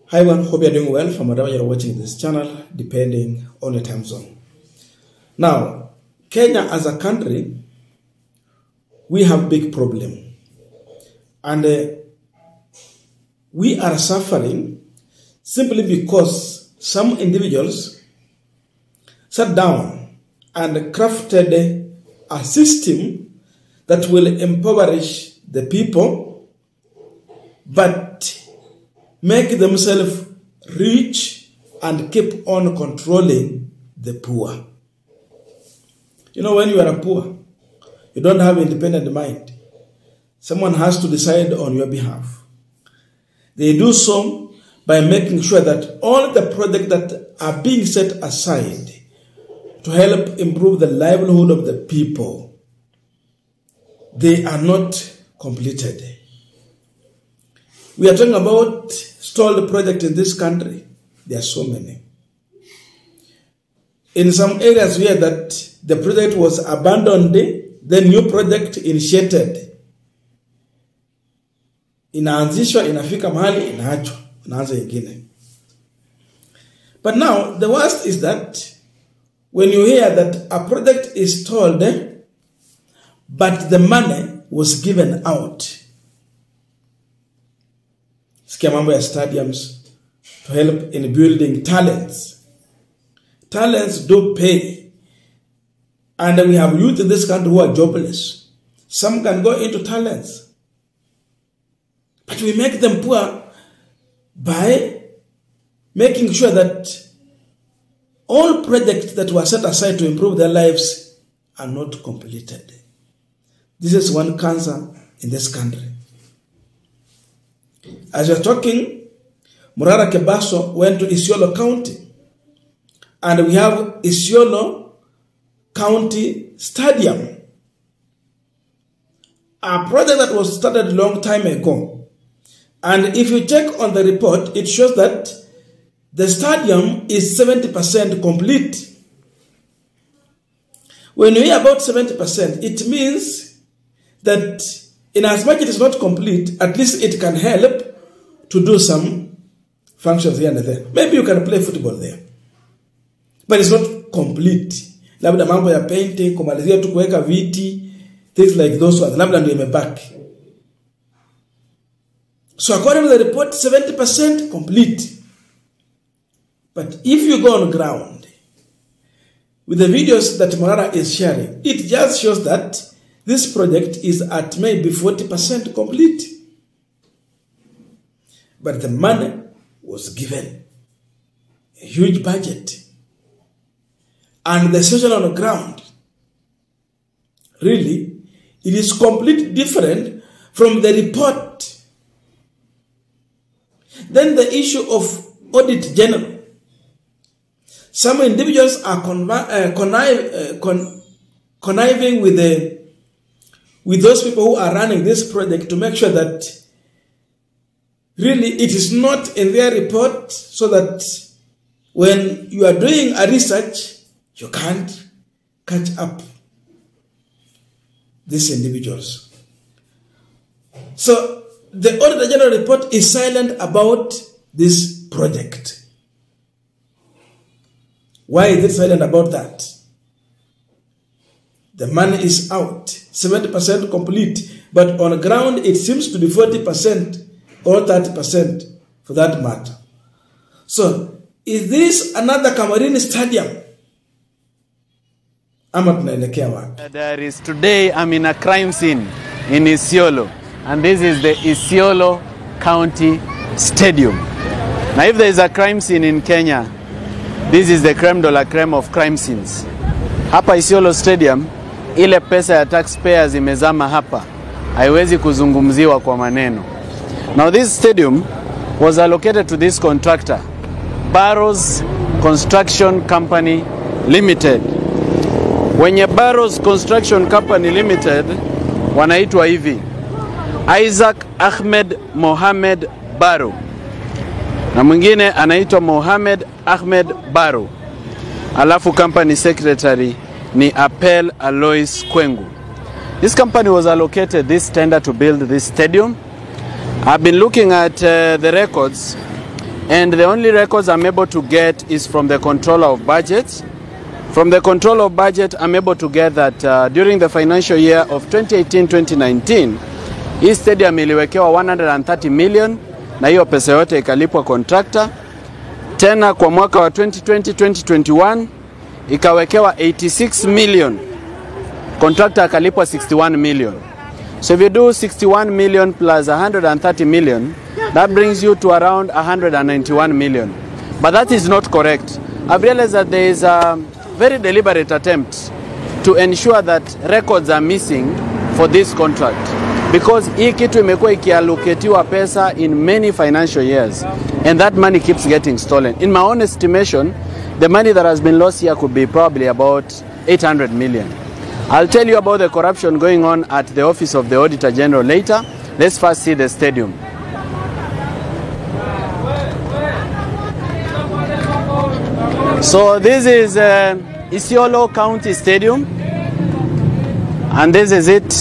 Hi everyone, hope you're doing well from wherever you're watching this channel, depending on your time zone. Now, Kenya as a country, we have big problem. And we are suffering simply because some individuals sat down and crafted a system that will impoverish the people, but make themselves rich and keep on controlling the poor. You know, when you are a poor, you don't have independent mind. Someone has to decide on your behalf. They do so by making sure that all the projects that are being set aside to help improve the livelihood of the people, they are not completed. We are talking about stalled projects in this country. There are so many. In some areas where that the project was abandoned, the new project initiated. Inaanzishwa, inafika mahali, inaachwa, inaanza ingine. But now, the worst is that when you hear that a project is stalled, but the money was given out. Sikia mambo ya stadiums to help in building talents. Talents do pay. And we have youth in this country who are jobless. Some can go into talents. But we make them poor by making sure that all projects that were set aside to improve their lives are not completed. This is one cancer in this country. As we're talking, Morara Kebaso went to Isiolo County. And we have Isiolo County Stadium. A project that was started a long time ago. And if you check on the report, it shows that the stadium is 70% complete. When you hear about 70%, it means that in as much it is not complete, at least it can help to do some functions here and there. Maybe you can play football there. But it's not complete. Labda mambo ya painting, kumalizia tu kuweka viti, things like those ones. Labda ndio imebaki. So according to the report, 70% complete. But if you go on ground, with the videos that Morara is sharing, it just shows that this project is at maybe 40% complete. But the money was given. A huge budget. And the situation on the ground, really, it is completely different from the report. Then the issue of audit general. Some individuals are conniving with those people who are running this project to make sure that really it is not in their report, so that when you are doing a research, you can't catch up these individuals. So the Auditor General report is silent about this project. Why is it silent about that? The money is out, 70% complete, but on the ground it seems to be 40% or 30% for that matter. So, is this another Kamarini stadium? There is today, I'm in a crime scene in Isiolo, and this is the Isiolo County Stadium. Now, if there is a crime scene in Kenya, this is the creme de la creme of crime scenes. Hapa Isiolo Stadium, ile pesa ya taxpayers imezama hapa, haiwezi kuzungumziwa kwa maneno. Now, this stadium was allocated to this contractor, Barrows Construction Company Limited. Wenye Barrows Construction Company Limited wanaitwa hivi: Isaac Ahmed Mohamed Barrow, na mwingine anaitwa Mohamed Ahmed Barrow. Alafu company secretary ni Appel Alois Kwengu. This company was allocated this tender to build this stadium. I've been looking at the records. And the only records I'm able to get is from the controller of budgets. From the controller of budget, I'm able to get that during the financial year of 2018-2019, hii stadium iliwekewa 130 million na hiyo pesa yote ikalipwa contractor. Tena kwa mwaka wa 2020-2021 ikawekewa 86 million. Contractor akalipwa 61 million. So if you do 61 million plus 130 million, that brings you to around 191 million. But that is not correct. I've realized that there is a very deliberate attempt to ensure that records are missing for this contract. Because hii kitu imekuwa ikiallocatiwa pesa in many financial years, and that money keeps getting stolen. In my own estimation, the money that has been lost here could be probably about 800 million. I'll tell you about the corruption going on at the office of the Auditor General later. Let's first see the stadium. So this is Isiolo County Stadium, and this is it.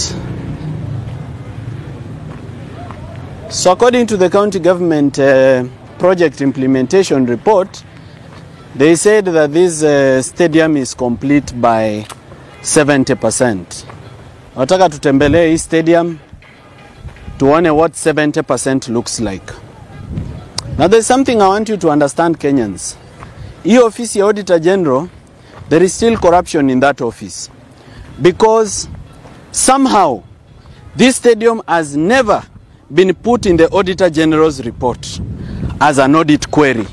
So according to the county government project implementation report, they said that this stadium is complete by 70%. Nataka tutembelee hii stadium tuone what 70% looks like. Now there's something I want you to understand, Kenyans. Hii office ya Auditor General, there is still corruption in that office. Because somehow this stadium has never been put in the Auditor General's report as an audit query.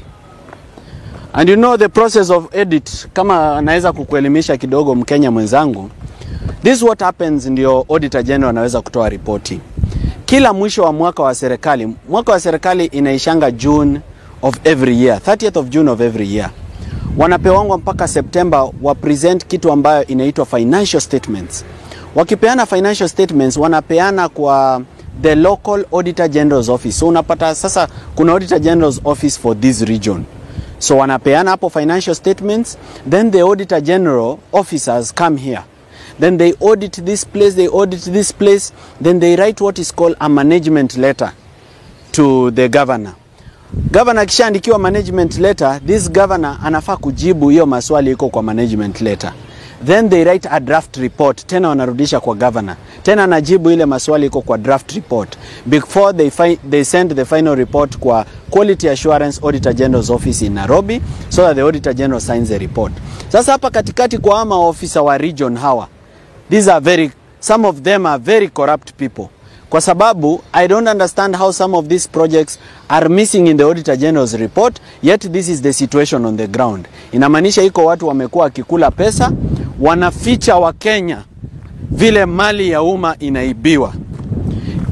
And you know the process of audit, kama naweza kukuelimisha kidogo Mkenya mwenzangu, this is what happens ndio Auditor General anaweza kutoa ripoti. Kila mwisho wa mwaka wa serikali inaishanga June of every year, 30th of June of every year. Wanapewangwa mpaka September wa present kitu ambayo inaitwa financial statements. Wakipeana financial statements, wanapeana kwa the local Auditor General's office. So unapata sasa kuna Auditor General's office for this region. So wanapeana hapo financial statements, then the Auditor General officers come here. Then they audit this place, then they write what is called a management letter to the governor. Governor kishaandikiwa management letter, this governor anafaa kujibu hiyo maswali iko kwa management letter. Then they write a draft report, tena wanarudisha kwa governor. Tena anajibu ile maswali iko kwa draft report. Before they send the final report kwa Quality Assurance Auditor General's office in Nairobi, so that the Auditor General signs the report. Sasa hapa katikati kwa ama officer wa region hawa, some of them are very corrupt people. Kwa sababu, I don't understand how some of these projects are missing in the Auditor General's report, yet this is the situation on the ground. Inamaanisha iko watu wamekuwa kikula pesa, wanaficha wa Kenya vile mali ya umma inaibiwa.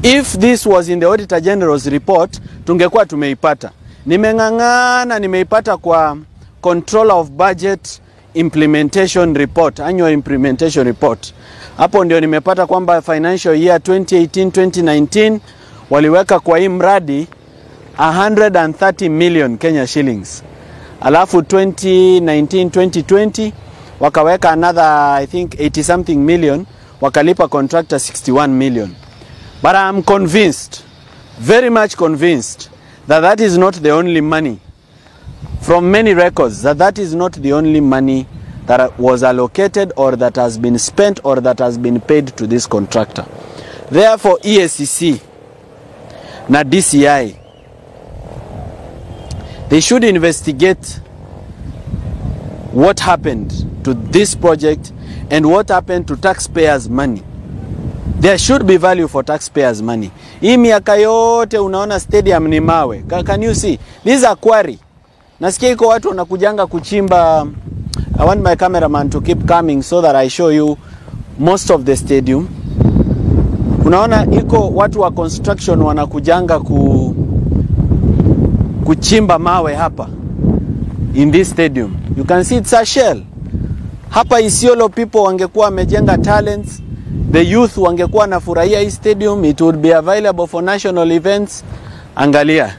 If this was in the Auditor General's report, tungekuwa tumeipata. Nimengangana, nimeipata kwa Controller of Budget Implementation Report, Annual Implementation Report. Hapo ndio nimepata kwamba financial year 2018-2019 waliweka kwa hii mradi 130 million Kenya shillings. Alafu 2019-2020 wakaweka another I think 80 something million, wakalipa contractor 61 million. But I'm convinced, very much convinced, that is not the only money from many records, that is not the only money that was allocated or that has been spent or that has been paid to this contractor. Therefore, EACC na DCI, they should investigate what happened to this project and what happened to taxpayers' money. There should be value for taxpayers' money. Hii miaka yote unaona stadium ni mawe. Can you see? These are quarry. Nasikia iko watu wanakujanga kuchimba. I want my cameraman to keep coming so that I show you most of the stadium. Unaona iko watu wa construction wanakujanga kuchimba mawe hapa in this stadium. You can see it's a shell. Hapa Isiolo people wangekuwa wamejenga talents. The youth wangekuwa nafurahia hii stadium. It would be available for national events. Angalia.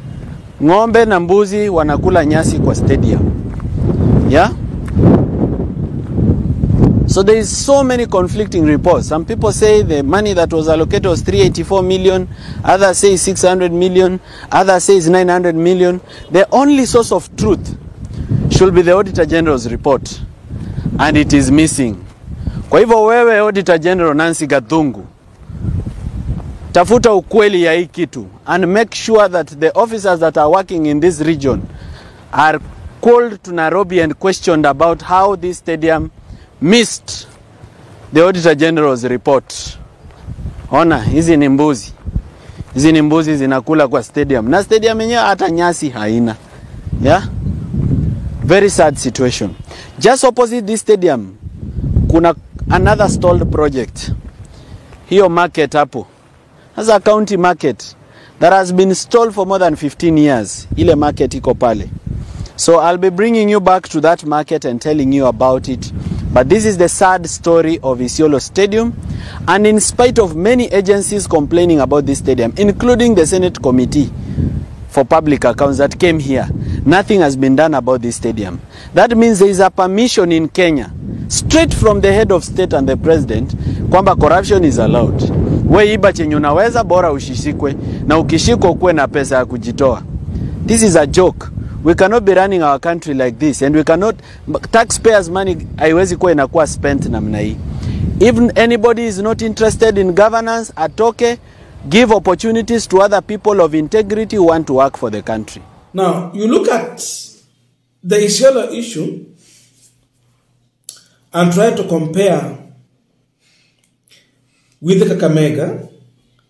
Ng'ombe na mbuzi wanakula nyasi kwa stadium. Yeah? So there is so many conflicting reports. Some people say the money that was allocated was 384 million, others say 600 million, others say 900 million. The only source of truth should be the Auditor General's report, and it is missing. Kwa hivyo wewe Auditor General Nancy Gathungu, tafuta ukweli ya hii kitu and make sure that the officers that are working in this region are called to Nairobi and questioned about how this stadium missed the Auditor General's report. Ona, hizi ni mbuzi. Hizi ni mbuzi zinakula kwa stadium. Na stadium yenyewe hata nyasi haina. Yeah? Very sad situation. Just opposite this stadium, kuna another stalled project. Hiyo market hapo. That's a county market that has been stalled for more than 15 years. Ile market iko pale. So I'll be bringing you back to that market and telling you about it. But this is the sad story of Isiolo Stadium. And in spite of many agencies complaining about this stadium, including the Senate Committee for Public Accounts that came here, nothing has been done about this stadium. That means there is a permission in Kenya, straight from the head of state and the president, kwamba corruption is allowed. We iba chenye unaweza bora ushishikwe, na ukishikwa ukuwe na pesa ya kujitoa. This is a joke. We cannot be running our country like this, and we cannot, taxpayers' money haiwezi kuwa inakuwa spent namna hii. If anybody is not interested in governance, atoke, give opportunities to other people of integrity who want to work for the country. Now, you look at the Isiolo issue and try to compare with the Kakamega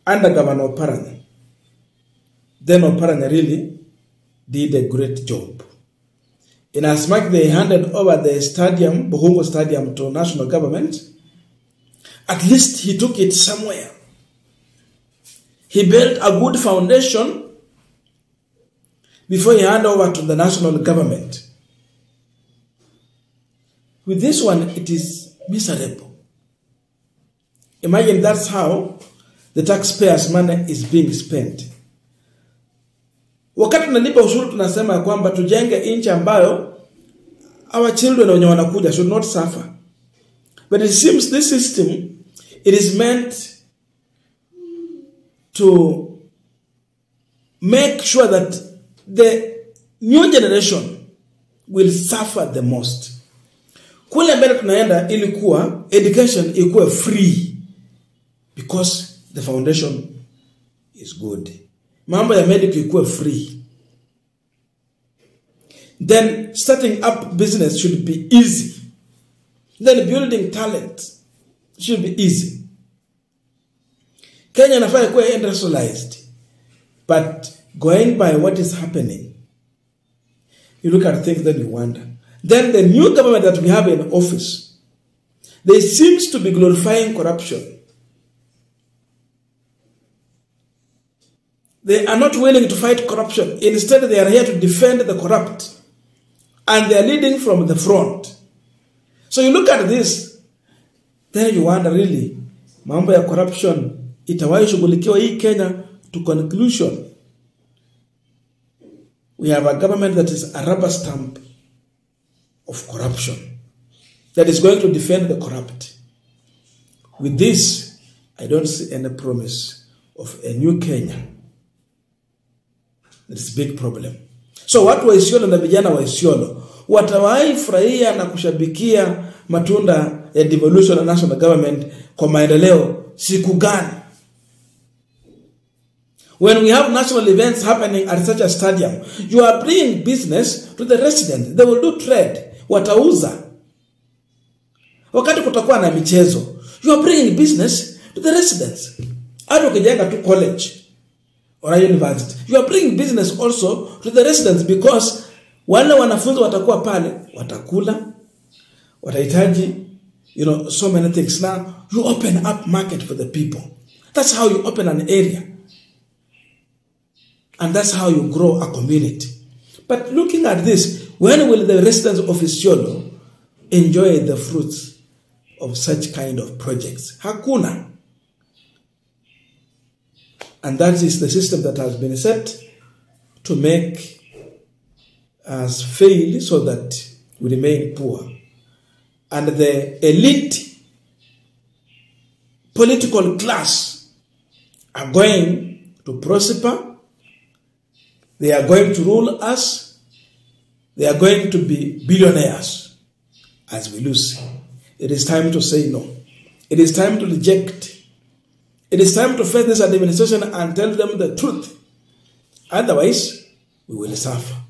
and the Governor Oparanya. Then Oparanya really did a great job. In as much they handed over the stadium, Bohungo Stadium, to national government, at least he took it somewhere. He built a good foundation before he handed over to the national government. With this one, it is miserable. Imagine that's how the taxpayers' money is being spent. Wakati tunalipa ushuru tunasema kwamba tujenge nchi ambayo our children wenye wanakuja should not suffer. But it seems this system, it is meant to make sure that the new generation will suffer the most. Kule mbele tunaenda ilikuwa education ikuwe free because the foundation is good. Mambo ya medical ikuwe free. Then starting up business should be easy. Then building talent should be easy. Kenya inafaa ikuwe industrialized. But going by what is happening, you look at things then you wonder. Then the new government that we have in office, they seems to be glorifying corruption. They are not willing to fight corruption. Instead, they are here to defend the corrupt. And they are leading from the front. So you look at this, then you wonder really, mambo ya corruption, itawahi shughulikiwa hii Kenya to conclusion. We have a government that is a rubber stamp of corruption, that is going to defend the corrupt. With this, I don't see any promise of a new Kenya. It's a big problem. So watu wa Isiolo na vijana wa Isiolo watawahi furahia na kushabikia matunda ya devolution na national government kwa maendeleo siku gani? When we have national events happening at such a stadium, you are bringing business to the residents. They will do trade. Watauza. Wakati kutakuwa na michezo, you are bringing business to the residents. Hata ukijenga tu college or a university, you are bringing business also to the residents because wale wanafunzi watakuwa pale, watakula, watahitaji, so many things. Now, you open up market for the people. That's how you open an area. And that's how you grow a community. But looking at this, when will the residents of Isiolo enjoy the fruits of such kind of projects? Hakuna. And that is the system that has been set to make us fail so that we remain poor. and the elite political class are going to prosper. They are going to rule us. They are going to be billionaires as we lose. It is time to say no. It is time to reject. It is time to face this administration and tell them the truth. Otherwise, we will suffer.